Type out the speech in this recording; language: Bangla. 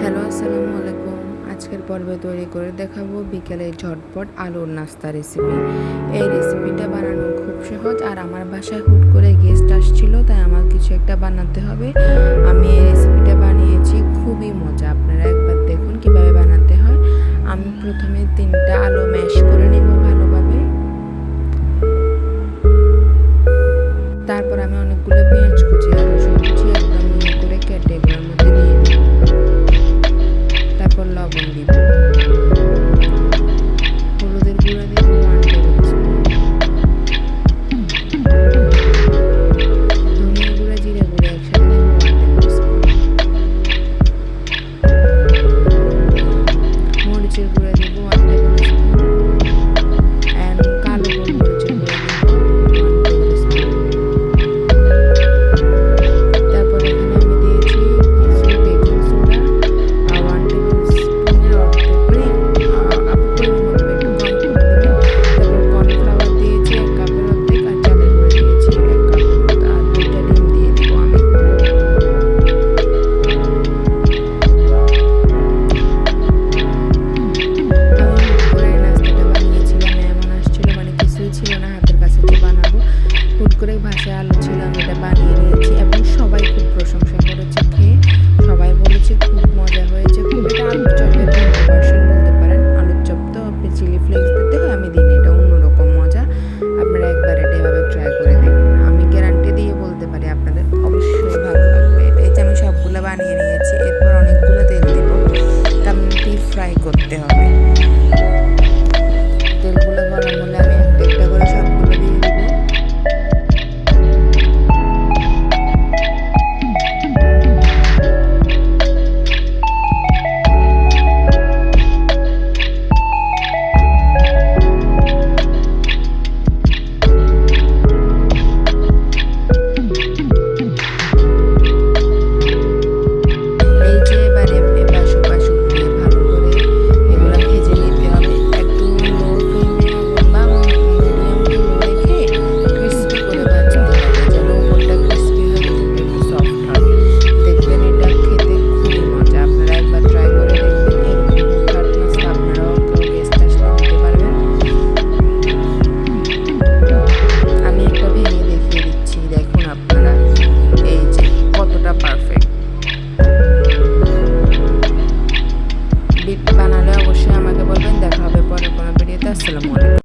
হ্যালো, আসসালামু আলাইকুম। আজকের পর্বে তৈরি করে দেখাবো বিকেলে ঝটপট আলুর নাস্তা রেসিপি। এই রেসিপিটা বানানো খুব সহজ, আর আমার বাসায় হুট করে গেস্ট আসছিল, তাই আমার কিছু একটা বানাতে হবে। আমি এই রেসিপিটা বানিয়েছি, খুবই মজা। আপনারা একবার দেখুন কিভাবে বানাতে হয়। আমি প্রথমে 3টা আলু ম্যাশ